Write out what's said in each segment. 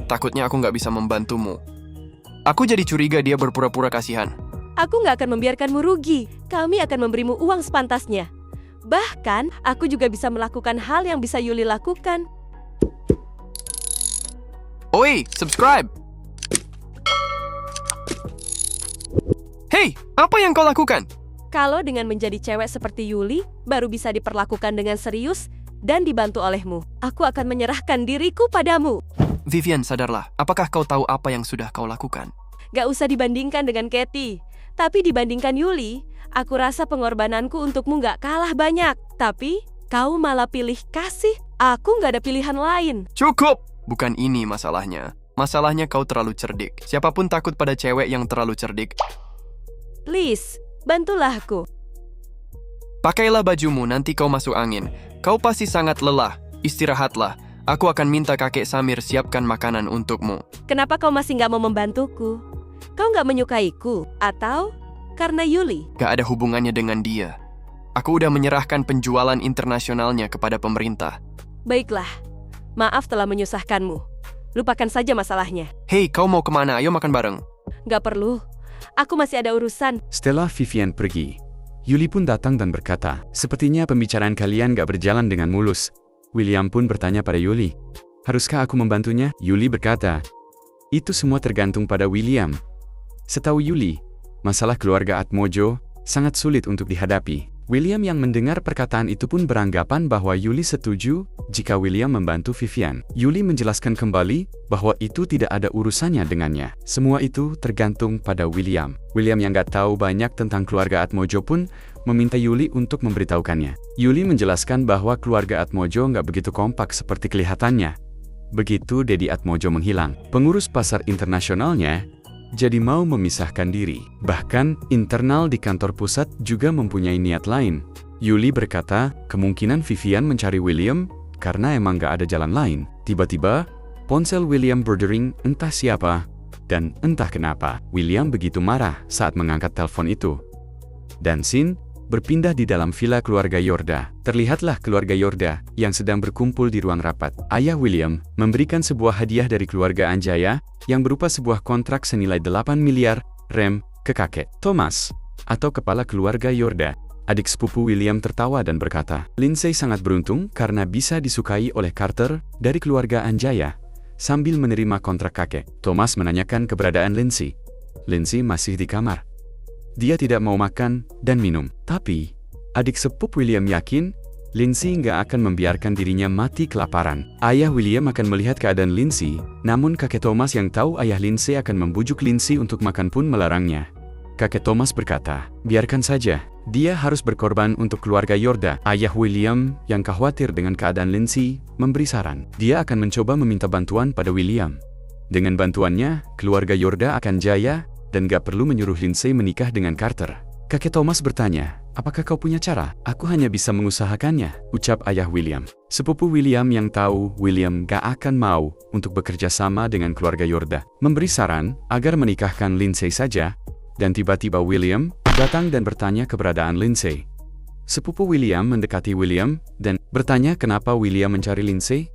Takutnya aku nggak bisa membantumu. Aku jadi curiga dia berpura-pura kasihan. Aku nggak akan membiarkanmu rugi. Kami akan memberimu uang sepantasnya. Bahkan, aku juga bisa melakukan hal yang bisa Yuli lakukan. Oi, subscribe! Hey, apa yang kau lakukan? Kalau dengan menjadi cewek seperti Yuli, baru bisa diperlakukan dengan serius dan dibantu olehmu. Aku akan menyerahkan diriku padamu. Vivian, sadarlah. Apakah kau tahu apa yang sudah kau lakukan? Gak usah dibandingkan dengan Katie. Tapi dibandingkan Yuli, aku rasa pengorbananku untukmu gak kalah banyak. Tapi, kau malah pilih kasih. Aku gak ada pilihan lain. Cukup! Bukan ini masalahnya. Masalahnya kau terlalu cerdik. Siapapun takut pada cewek yang terlalu cerdik. Please, bantulah aku. Pakailah bajumu, nanti kau masuk angin. Kau pasti sangat lelah. Istirahatlah. Aku akan minta kakek Samir siapkan makanan untukmu. Kenapa kau masih gak mau membantuku? Kau gak menyukaiku? Atau karena Yuli? Gak ada hubungannya dengan dia. Aku udah menyerahkan penjualan internasionalnya kepada pemerintah. Baiklah, maaf telah menyusahkanmu. Lupakan saja masalahnya. Hei, kau mau kemana? Ayo makan bareng. Gak perlu. Aku masih ada urusan. Setelah Vivian pergi, Yuli pun datang dan berkata, "Sepertinya pembicaraan kalian gak berjalan dengan mulus." William pun bertanya pada Yuli, "Haruskah aku membantunya?" Yuli berkata, "Itu semua tergantung pada William." Setahu Yuli, masalah keluarga Atmojo sangat sulit untuk dihadapi. William yang mendengar perkataan itu pun beranggapan bahwa Yuli setuju jika William membantu Vivian. Yuli menjelaskan kembali bahwa itu tidak ada urusannya dengannya. Semua itu tergantung pada William. William yang gak tahu banyak tentang keluarga Atmojo pun meminta Yuli untuk memberitahukannya. Yuli menjelaskan bahwa keluarga Atmojo nggak begitu kompak seperti kelihatannya. Begitu Dedi Atmojo menghilang, pengurus pasar internasionalnya jadi mau memisahkan diri. Bahkan, internal di kantor pusat juga mempunyai niat lain. Yuli berkata, kemungkinan Vivian mencari William karena emang nggak ada jalan lain. Tiba-tiba, ponsel William berdering entah siapa, dan entah kenapa. William begitu marah saat mengangkat telepon itu. Dan scene berpindah di dalam villa keluarga Yorda. Terlihatlah keluarga Yorda yang sedang berkumpul di ruang rapat. Ayah William memberikan sebuah hadiah dari keluarga Anjaya yang berupa sebuah kontrak senilai 8 miliar rem ke kakek Thomas atau kepala keluarga Yorda. Adik sepupu William tertawa dan berkata, "Lindsay sangat beruntung karena bisa disukai oleh Carter dari keluarga Anjaya." Sambil menerima kontrak kakek, Thomas menanyakan keberadaan Lindsay. Lindsay masih di kamar. Dia tidak mau makan dan minum. Tapi, adik sepupu William yakin Lindsay nggak akan membiarkan dirinya mati kelaparan. Ayah William akan melihat keadaan Lindsay, namun kakek Thomas yang tahu ayah Lindsay akan membujuk Lindsay untuk makan pun melarangnya. Kakek Thomas berkata, "Biarkan saja, dia harus berkorban untuk keluarga Yorda." Ayah William yang khawatir dengan keadaan Lindsay memberi saran. Dia akan mencoba meminta bantuan pada William. Dengan bantuannya, keluarga Yorda akan jaya dan gak perlu menyuruh Lindsay menikah dengan Carter. Kakek Thomas bertanya, "Apakah kau punya cara?" "Aku hanya bisa mengusahakannya," ucap ayah William. Sepupu William yang tahu William gak akan mau untuk bekerja sama dengan keluarga Yorda memberi saran agar menikahkan Lindsay saja, dan tiba-tiba William datang dan bertanya keberadaan Lindsay. Sepupu William mendekati William dan bertanya kenapa William mencari Lindsay.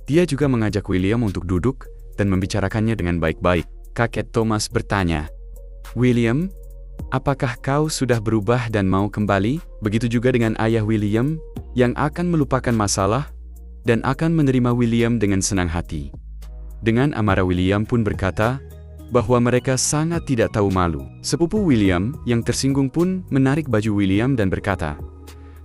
Dia juga mengajak William untuk duduk dan membicarakannya dengan baik-baik. Kakek Thomas bertanya, "William, apakah kau sudah berubah dan mau kembali?" Begitu juga dengan ayah William yang akan melupakan masalah dan akan menerima William dengan senang hati. Dengan amarah William pun berkata bahwa mereka sangat tidak tahu malu. Sepupu William yang tersinggung pun menarik baju William dan berkata,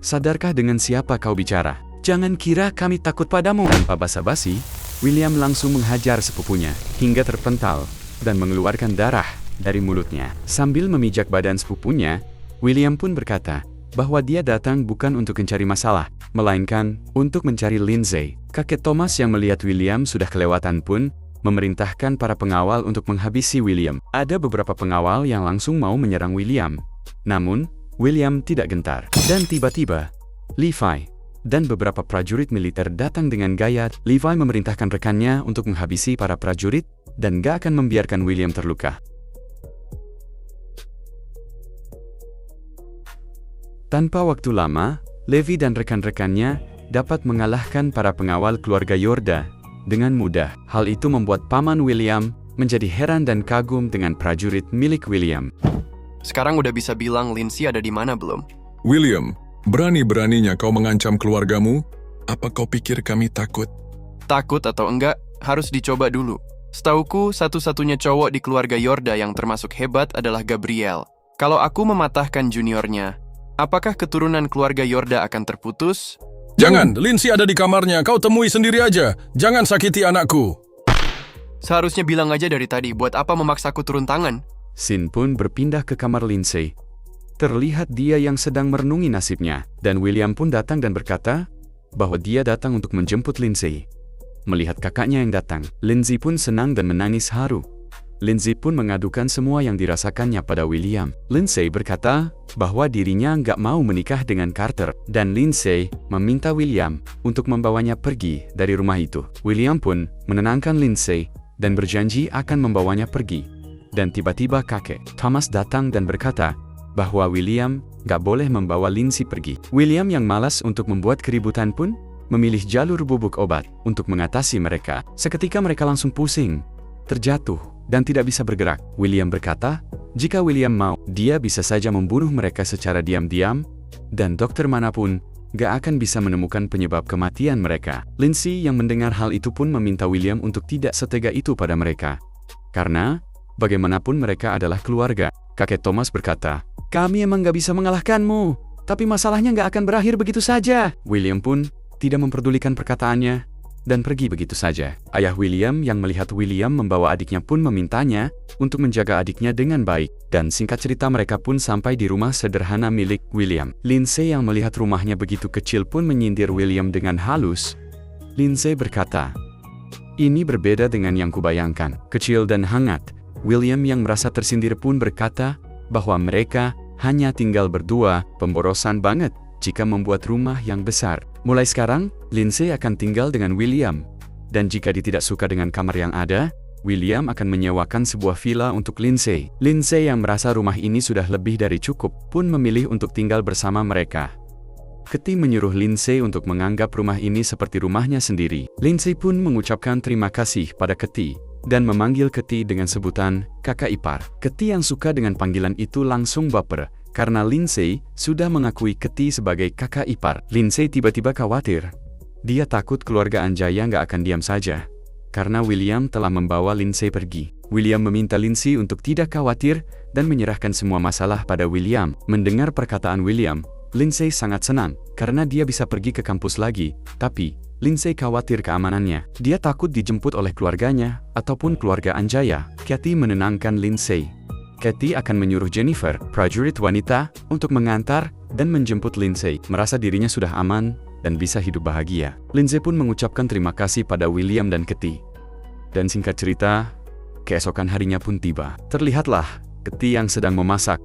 "Sadarkah dengan siapa kau bicara? Jangan kira kami takut padamu." Tanpa basa-basi, William langsung menghajar sepupunya hingga terpental dan mengeluarkan darah dari mulutnya. Sambil memijak badan sepupunya, William pun berkata bahwa dia datang bukan untuk mencari masalah, melainkan untuk mencari Lindsay. Kakek Thomas yang melihat William sudah kelewatan pun memerintahkan para pengawal untuk menghabisi William. Ada beberapa pengawal yang langsung mau menyerang William. Namun, William tidak gentar. Dan tiba-tiba, Levi dan beberapa prajurit militer datang dengan gaya. Levi memerintahkan rekannya untuk menghabisi para prajurit dan gak akan membiarkan William terluka. Tanpa waktu lama, Levi dan rekan-rekannya dapat mengalahkan para pengawal keluarga Yorda dengan mudah. Hal itu membuat Paman William menjadi heran dan kagum dengan prajurit milik William. Sekarang udah bisa bilang Lindsay ada di mana belum? William, berani-beraninya kau mengancam keluargamu? Apa kau pikir kami takut? Takut atau enggak, harus dicoba dulu. Setauku, satu-satunya cowok di keluarga Yorda yang termasuk hebat adalah Gabriel. Kalau aku mematahkan juniornya, apakah keturunan keluarga Yorda akan terputus? Jangan, Lindsay ada di kamarnya, kau temui sendiri aja. Jangan sakiti anakku. Seharusnya bilang aja dari tadi, buat apa memaksaku turun tangan? Sin pun berpindah ke kamar Lindsay. Terlihat dia yang sedang merenungi nasibnya, dan William pun datang dan berkata bahwa dia datang untuk menjemput Lindsay. Melihat kakaknya yang datang, Lindsay pun senang dan menangis haru. Lindsay pun mengadukan semua yang dirasakannya pada William. Lindsay berkata bahwa dirinya nggak mau menikah dengan Carter, dan Lindsay meminta William untuk membawanya pergi dari rumah itu. William pun menenangkan Lindsay dan berjanji akan membawanya pergi. Dan tiba-tiba kakek Thomas datang dan berkata bahwa William nggak boleh membawa Lindsay pergi. William yang malas untuk membuat keributan pun memilih jalur bubuk obat untuk mengatasi mereka. Seketika mereka langsung pusing, terjatuh, dan tidak bisa bergerak. William berkata, jika William mau, dia bisa saja membunuh mereka secara diam-diam, dan dokter manapun gak akan bisa menemukan penyebab kematian mereka. Lindsay yang mendengar hal itu pun meminta William untuk tidak setega itu pada mereka. Karena, bagaimanapun mereka adalah keluarga. Kakek Thomas berkata, kami emang gak bisa mengalahkanmu, tapi masalahnya gak akan berakhir begitu saja. William pun tidak memperdulikan perkataannya, dan pergi begitu saja. Ayah William yang melihat William membawa adiknya pun memintanya untuk menjaga adiknya dengan baik. Dan singkat cerita mereka pun sampai di rumah sederhana milik William. Lindsay yang melihat rumahnya begitu kecil pun menyindir William dengan halus. Lindsay berkata, ini berbeda dengan yang kubayangkan. Kecil dan hangat. William yang merasa tersindir pun berkata bahwa mereka hanya tinggal berdua, pemborosan banget jika membuat rumah yang besar. Mulai sekarang, Lindsay akan tinggal dengan William. Dan jika dia tidak suka dengan kamar yang ada, William akan menyewakan sebuah villa untuk Lindsay. Lindsay yang merasa rumah ini sudah lebih dari cukup, pun memilih untuk tinggal bersama mereka. Ketty menyuruh Lindsay untuk menganggap rumah ini seperti rumahnya sendiri. Lindsay pun mengucapkan terima kasih pada Ketty, dan memanggil Ketty dengan sebutan kakak ipar. Ketty yang suka dengan panggilan itu langsung baper, karena Lindsay sudah mengakui Ketty sebagai kakak ipar. Lindsay tiba-tiba khawatir. Dia takut keluarga Anjaya nggak akan diam saja, karena William telah membawa Lindsay pergi. William meminta Lindsay untuk tidak khawatir dan menyerahkan semua masalah pada William. Mendengar perkataan William, Lindsay sangat senang, karena dia bisa pergi ke kampus lagi. Tapi, Lindsay khawatir keamanannya. Dia takut dijemput oleh keluarganya, ataupun keluarga Anjaya. Ketty menenangkan Lindsay. Ketty akan menyuruh Jennifer, prajurit wanita, untuk mengantar dan menjemput Lindsay. Merasa dirinya sudah aman dan bisa hidup bahagia. Lindsay pun mengucapkan terima kasih pada William dan Ketty. Dan singkat cerita, keesokan harinya pun tiba. Terlihatlah Ketty yang sedang memasak.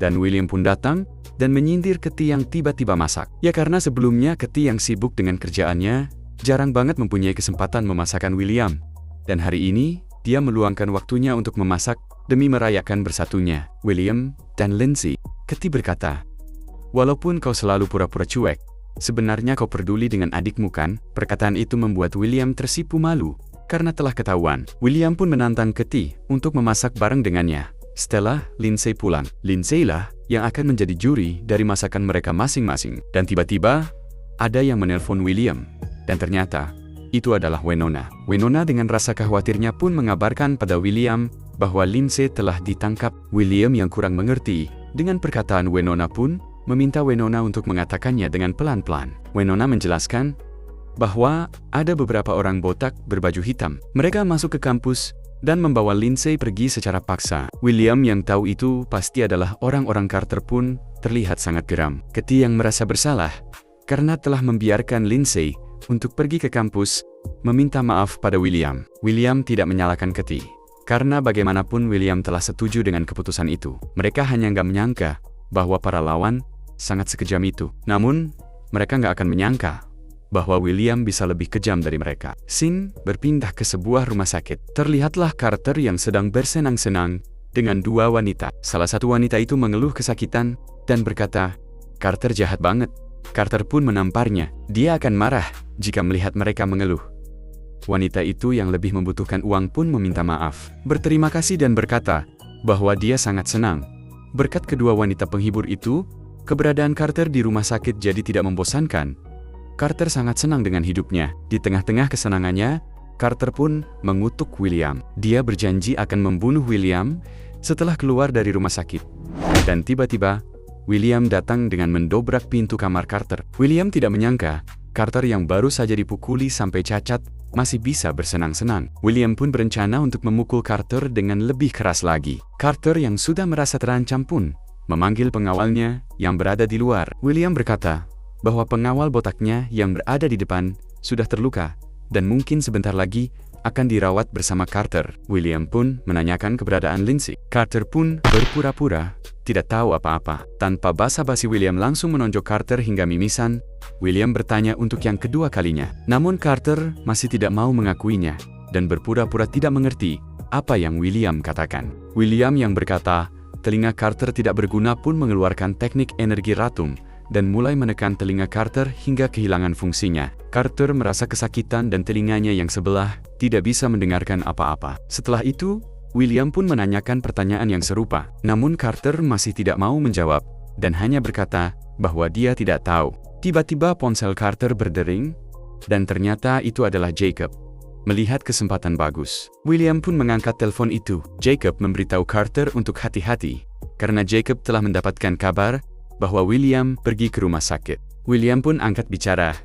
Dan William pun datang dan menyindir Ketty yang tiba-tiba masak. Ya karena sebelumnya Ketty yang sibuk dengan kerjaannya, jarang banget mempunyai kesempatan memasakkan William. Dan hari ini, dia meluangkan waktunya untuk memasak demi merayakan bersatunya William dan Lindsay. Ketty berkata, walaupun kau selalu pura-pura cuek, sebenarnya kau peduli dengan adikmu kan? Perkataan itu membuat William tersipu malu, karena telah ketahuan. William pun menantang Ketty untuk memasak bareng dengannya. Setelah Lindsay pulang, Lindsay lah yang akan menjadi juri dari masakan mereka masing-masing. Dan tiba-tiba, ada yang menelpon William. Dan ternyata, itu adalah Winona. Winona dengan rasa khawatirnya pun mengabarkan pada William bahwa Lindsay telah ditangkap. William yang kurang mengerti dengan perkataan Winona pun meminta Winona untuk mengatakannya dengan pelan-pelan. Winona menjelaskan bahwa ada beberapa orang botak berbaju hitam. Mereka masuk ke kampus dan membawa Lindsay pergi secara paksa. William yang tahu itu pasti adalah orang-orang Carter pun terlihat sangat geram. Ketty yang merasa bersalah karena telah membiarkan Lindsay untuk pergi ke kampus, meminta maaf pada William. William tidak menyalahkan Ketty, karena bagaimanapun William telah setuju dengan keputusan itu. Mereka hanya nggak menyangka bahwa para lawan sangat sekejam itu. Namun, mereka nggak akan menyangka bahwa William bisa lebih kejam dari mereka. Scene berpindah ke sebuah rumah sakit. Terlihatlah Carter yang sedang bersenang-senang dengan dua wanita. Salah satu wanita itu mengeluh kesakitan dan berkata, Carter jahat banget. Carter pun menamparnya. Dia akan marah jika melihat mereka mengeluh. Wanita itu yang lebih membutuhkan uang pun meminta maaf, berterima kasih dan berkata bahwa dia sangat senang. Berkat kedua wanita penghibur itu, keberadaan Carter di rumah sakit jadi tidak membosankan. Carter sangat senang dengan hidupnya. Di tengah-tengah kesenangannya, Carter pun mengutuk William. Dia berjanji akan membunuh William setelah keluar dari rumah sakit. Dan tiba-tiba, William datang dengan mendobrak pintu kamar Carter. William tidak menyangka, Carter yang baru saja dipukuli sampai cacat, masih bisa bersenang-senang. William pun berencana untuk memukul Carter dengan lebih keras lagi. Carter yang sudah merasa terancam pun memanggil pengawalnya yang berada di luar. William berkata bahwa pengawal botaknya yang berada di depan sudah terluka dan mungkin sebentar lagi akan dirawat bersama Carter. William pun menanyakan keberadaan Lindsay. Carter pun berpura-pura tidak tahu apa-apa. Tanpa basa-basi William langsung menonjok Carter hingga mimisan. William bertanya untuk yang kedua kalinya. Namun Carter masih tidak mau mengakuinya dan berpura-pura tidak mengerti apa yang William katakan. William yang berkata, telinga Carter tidak berguna pun mengeluarkan teknik energi ratum dan mulai menekan telinga Carter hingga kehilangan fungsinya. Carter merasa kesakitan dan telinganya yang sebelah tidak bisa mendengarkan apa-apa. Setelah itu, William pun menanyakan pertanyaan yang serupa. Namun Carter masih tidak mau menjawab dan hanya berkata bahwa dia tidak tahu. Tiba-tiba ponsel Carter berdering dan ternyata itu adalah Jacob. Melihat kesempatan bagus, William pun mengangkat telepon itu. Jacob memberitahu Carter untuk hati-hati karena Jacob telah mendapatkan kabar bahwa William pergi ke rumah sakit. William pun angkat bicara.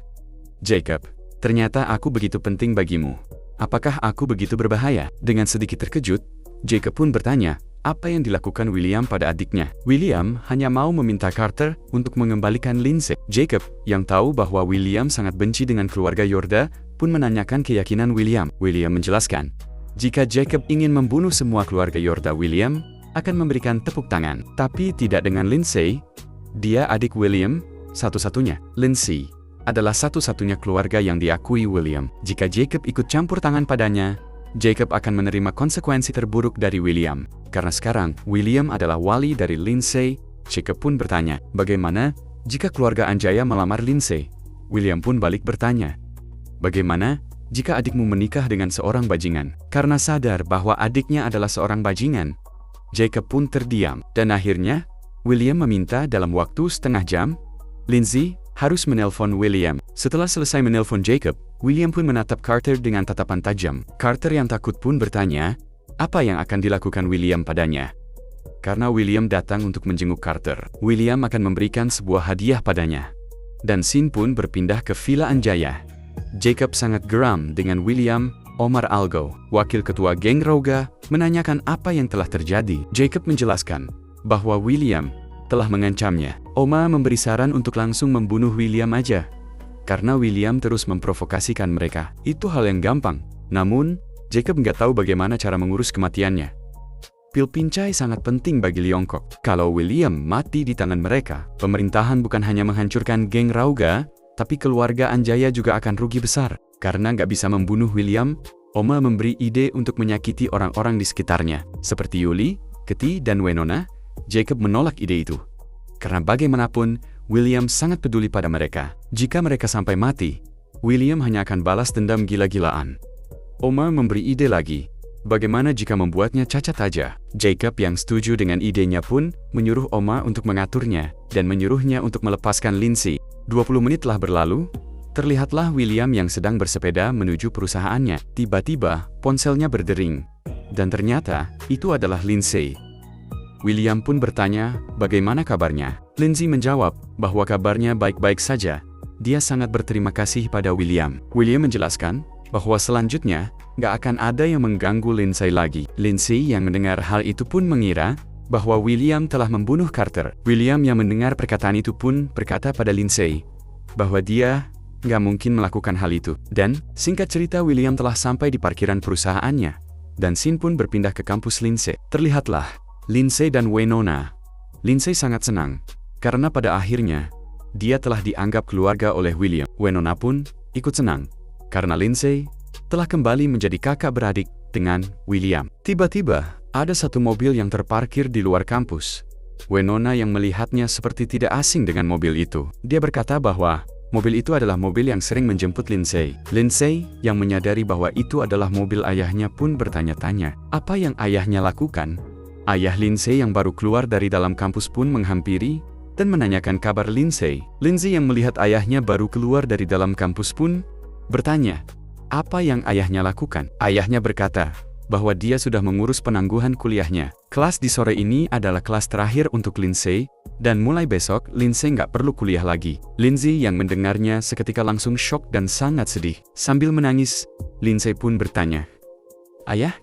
Jacob, ternyata aku begitu penting bagimu. Apakah aku begitu berbahaya? Dengan sedikit terkejut, Jacob pun bertanya, apa yang dilakukan William pada adiknya? William hanya mau meminta Carter untuk mengembalikan Lindsay. Jacob, yang tahu bahwa William sangat benci dengan keluarga Yorda, pun menanyakan keyakinan William. William menjelaskan, jika Jacob ingin membunuh semua keluarga Yorda, William akan memberikan tepuk tangan. Tapi tidak dengan Lindsay. Dia adik William, satu-satunya. Lindsay adalah satu-satunya keluarga yang diakui William. Jika Jacob ikut campur tangan padanya, Jacob akan menerima konsekuensi terburuk dari William. Karena sekarang, William adalah wali dari Lindsay. Jacob pun bertanya, bagaimana jika keluarga Anjaya melamar Lindsay? William pun balik bertanya, bagaimana jika adikmu menikah dengan seorang bajingan? Karena sadar bahwa adiknya adalah seorang bajingan, Jacob pun terdiam. Dan akhirnya, William meminta dalam waktu setengah jam, Lindsay harus menelpon William. Setelah selesai menelpon Jacob, William pun menatap Carter dengan tatapan tajam. Carter yang takut pun bertanya, apa yang akan dilakukan William padanya? Karena William datang untuk menjenguk Carter, William akan memberikan sebuah hadiah padanya. Dan scene pun berpindah ke Villa Anjaya. Jacob sangat geram dengan William. Omar Algo, wakil ketua geng Rauga, menanyakan apa yang telah terjadi. Jacob menjelaskan bahwa William telah mengancamnya. Oma memberi saran untuk langsung membunuh William aja, karena William terus memprovokasikan mereka. Itu hal yang gampang. Namun, Jacob nggak tahu bagaimana cara mengurus kematiannya. Pil pincai sangat penting bagi Liongkok. Kalau William mati di tangan mereka, pemerintahan bukan hanya menghancurkan geng Rauga, tapi keluarga Anjaya juga akan rugi besar. Karena nggak bisa membunuh William, Oma memberi ide untuk menyakiti orang-orang di sekitarnya, seperti Yuli, Keti, dan Wenona. Jacob menolak ide itu. Karena bagaimanapun, William sangat peduli pada mereka. Jika mereka sampai mati, William hanya akan balas dendam gila-gilaan. Oma memberi ide lagi, bagaimana jika membuatnya cacat aja? Jacob yang setuju dengan idenya pun menyuruh Oma untuk mengaturnya dan menyuruhnya untuk melepaskan Lindsay. 20 menit telah berlalu, terlihatlah William yang sedang bersepeda menuju perusahaannya. Tiba-tiba, ponselnya berdering. Dan ternyata, itu adalah Lindsay. William pun bertanya, bagaimana kabarnya? Lindsay menjawab bahwa kabarnya baik-baik saja. Dia sangat berterima kasih pada William. William menjelaskan bahwa selanjutnya, nggak akan ada yang mengganggu Lindsay lagi. Lindsay yang mendengar hal itu pun mengira bahwa William telah membunuh Carter. William yang mendengar perkataan itu pun berkata pada Lindsay bahwa dia nggak mungkin melakukan hal itu. Dan, singkat cerita, William telah sampai di parkiran perusahaannya. Dan scene pun berpindah ke kampus Lindsay. Terlihatlah Lindsay dan Wenona. Lindsay sangat senang, karena pada akhirnya, dia telah dianggap keluarga oleh William. Wenona pun ikut senang, karena Lindsay telah kembali menjadi kakak beradik dengan William. Tiba-tiba, ada satu mobil yang terparkir di luar kampus. Wenona yang melihatnya seperti tidak asing dengan mobil itu. Dia berkata bahwa Mobil itu adalah mobil yang sering menjemput Lindsay. Lindsay, yang menyadari bahwa itu adalah mobil ayahnya pun bertanya-tanya, apa yang ayahnya lakukan? Ayah Lindsay yang baru keluar dari dalam kampus pun menghampiri dan menanyakan kabar Lindsay. Lindsay yang melihat ayahnya baru keluar dari dalam kampus pun bertanya, apa yang ayahnya lakukan? Ayahnya berkata bahwa dia sudah mengurus penangguhan kuliahnya. Kelas di sore ini adalah kelas terakhir untuk Lindsay, dan mulai besok Lindsay nggak perlu kuliah lagi. Lindsay yang mendengarnya seketika langsung syok dan sangat sedih. Sambil menangis, Lindsay pun bertanya, "Ayah,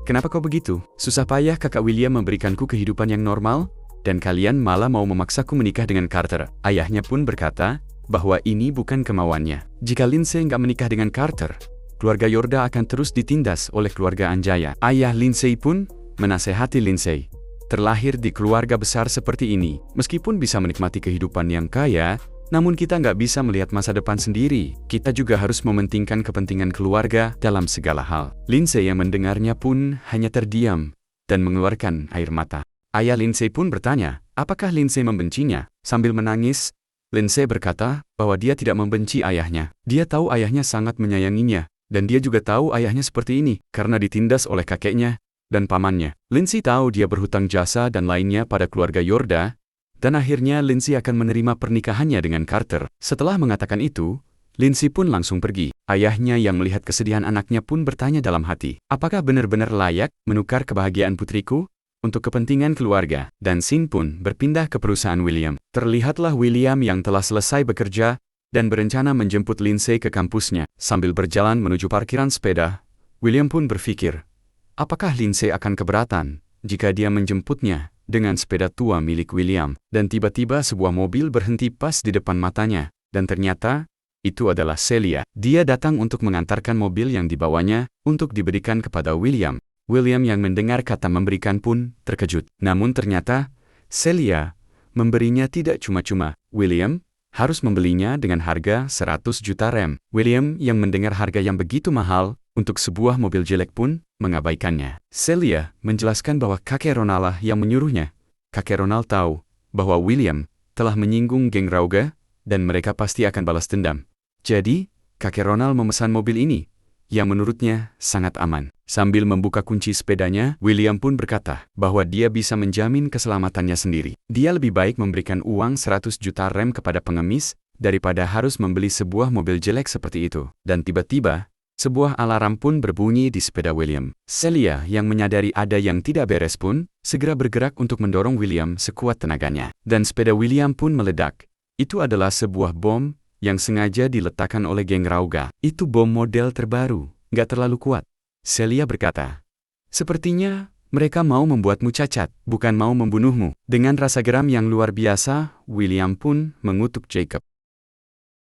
kenapa kau begitu? Susah payah kakak William memberikanku kehidupan yang normal, dan kalian malah mau memaksaku menikah dengan Carter." Ayahnya pun berkata bahwa ini bukan kemauannya. Jika Lindsay nggak menikah dengan Carter, keluarga Yorda akan terus ditindas oleh keluarga Anjaya. Ayah Lindsay pun menasehati Lindsay, terlahir di keluarga besar seperti ini, meskipun bisa menikmati kehidupan yang kaya, namun kita nggak bisa melihat masa depan sendiri. Kita juga harus mementingkan kepentingan keluarga dalam segala hal. Lindsay yang mendengarnya pun hanya terdiam dan mengeluarkan air mata. Ayah Lindsay pun bertanya, apakah Lindsay membencinya? Sambil menangis, Lindsay berkata bahwa dia tidak membenci ayahnya. Dia tahu ayahnya sangat menyayanginya. Dan dia juga tahu ayahnya seperti ini karena ditindas oleh kakeknya dan pamannya. Lindsay tahu dia berhutang jasa dan lainnya pada keluarga Yorda, dan akhirnya Lindsay akan menerima pernikahannya dengan Carter. Setelah mengatakan itu, Lindsay pun langsung pergi. Ayahnya yang melihat kesedihan anaknya pun bertanya dalam hati, apakah benar-benar layak menukar kebahagiaan putriku untuk kepentingan keluarga? Dan Sin pun berpindah ke perusahaan William. Terlihatlah William yang telah selesai bekerja dan berencana menjemput Lindsay ke kampusnya. Sambil berjalan menuju parkiran sepeda, William pun berpikir, apakah Lindsay akan keberatan jika dia menjemputnya dengan sepeda tua milik William? Dan tiba-tiba sebuah mobil berhenti pas di depan matanya, dan ternyata itu adalah Celia. Dia datang untuk mengantarkan mobil yang dibawanya untuk diberikan kepada William. William yang mendengar kata memberikan pun terkejut. Namun ternyata Celia memberinya tidak cuma-cuma. William harus membelinya dengan harga 100 juta rem. William yang mendengar harga yang begitu mahal untuk sebuah mobil jelek pun mengabaikannya. Celia menjelaskan bahwa kakek Ronald yang menyuruhnya. Kakek Ronald tahu bahwa William telah menyinggung geng Rauga dan mereka pasti akan balas dendam. Jadi, kakek Ronald memesan mobil ini yang menurutnya sangat aman. Sambil membuka kunci sepedanya, William pun berkata bahwa dia bisa menjamin keselamatannya sendiri. Dia lebih baik memberikan uang 100 juta rem kepada pengemis daripada harus membeli sebuah mobil jelek seperti itu. Dan tiba-tiba, sebuah alarm pun berbunyi di sepeda William. Celia yang menyadari ada yang tidak beres pun segera bergerak untuk mendorong William sekuat tenaganya. Dan sepeda William pun meledak. Itu adalah sebuah bom yang sengaja diletakkan oleh geng Rauga. Itu bom model terbaru, nggak terlalu kuat. Celia berkata, sepertinya mereka mau membuatmu cacat, bukan mau membunuhmu. Dengan rasa geram yang luar biasa, William pun mengutuk Jacob.